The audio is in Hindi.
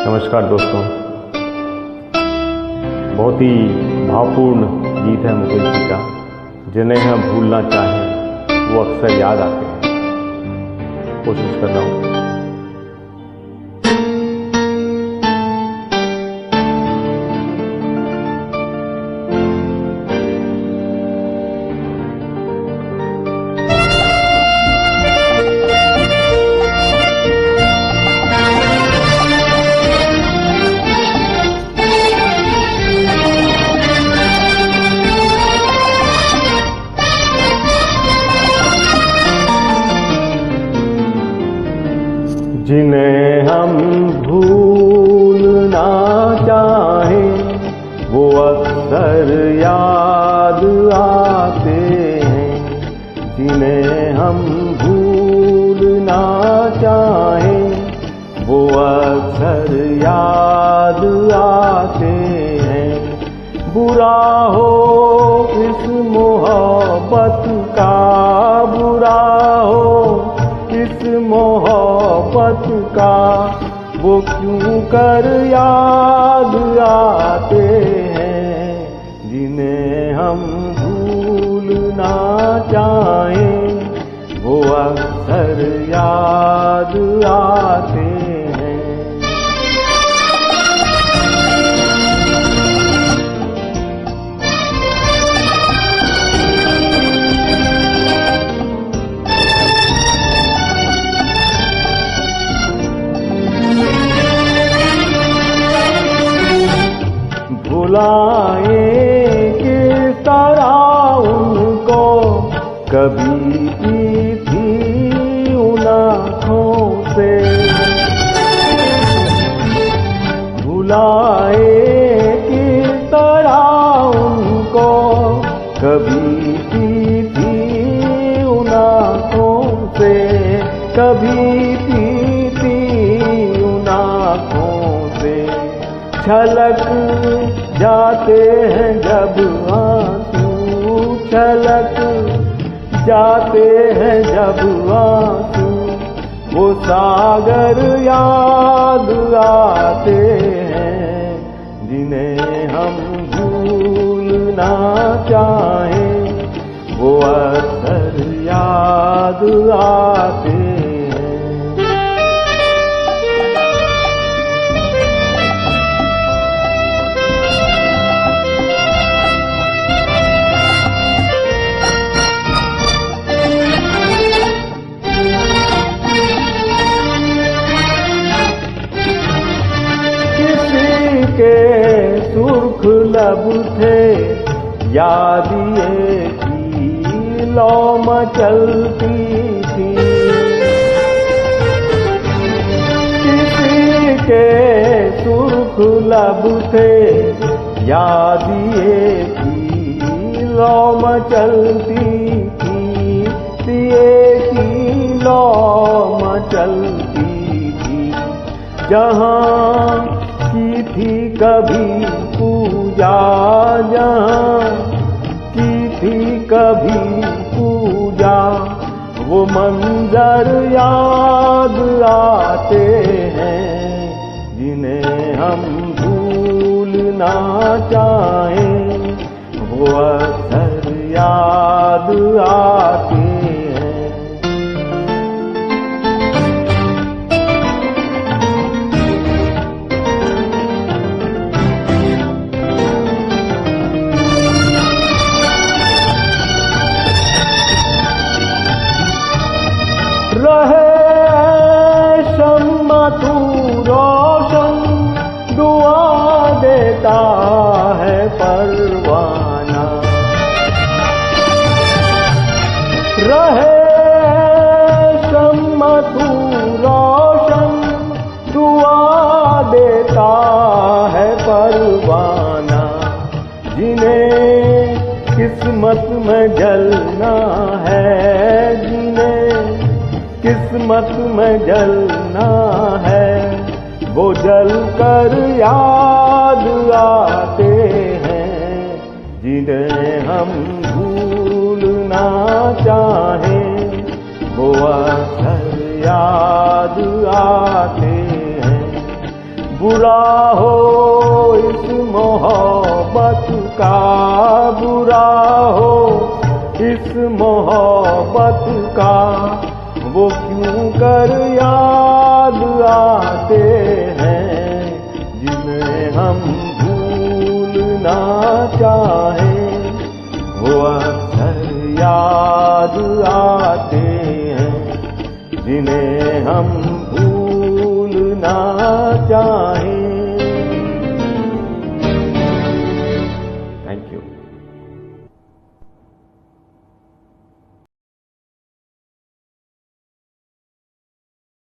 नमस्कार दोस्तों, बहुत ही भावपूर्ण गीत है मुकेश जी का। जिन्हें हम भूलना चाहें वो अक्सर याद आते हैं। कोशिश कर रहा हूँ। जिन्हें हम भूलना चाहें वो अक्सर याद आते हैं। जिन्हें हम भूलना चाहें वो अक्सर याद आते हैं। बुरा हो इस मोहब्बत का, बुरा हो इस मोहब्बत का, वो क्यों कर याद आते हैं। जिन्हें हम भूलना चाहें वो अक्सर याद आते हैं। भुलाए किस तरह उनको, कभी की थी उन आँखों से। भुलाए किस तरह उनको, कभी की थी उन आँखों से। कभी की थी उन आँखों से। छलक जाते हैं जब आंसू, छलक जाते हैं जब आंसू, वो सागर याद आते हैं। जिन्हें हम भूलना चाहें वो अक्सर याद आते हैं। के सुर्ख लब थे, याद ये की लौ मचलती थी। किसी के सुर्ख लब थे, याद ये की लौ मचलती थी। ये की लौ मचलती थी। जहाँ की थी कभी पूजा, जहाँ की थी कभी पूजा, वो मंजर याद आते हैं। जिन्हें हम भूलना चाहें वो अक्सर याद आते हैं। रहे शम्मा तू रोशन, दुआ देता है परवाना। रहे शम्मा तू रोशन, दुआ देता है परवाना। जिन्हें किस्मत में जलना है, जिन्हें किस्मत में जलना है, वो जल कर याद आते हैं। जिन्हें हम भूलना चाहें वो अक्सर याद आते हैं। बुरा हो इस मोहब्बत का, बुरा हो इस मोहब्बत का, वो क्यों कर याद आते हैं जिन्हें हम भूलना चाहें।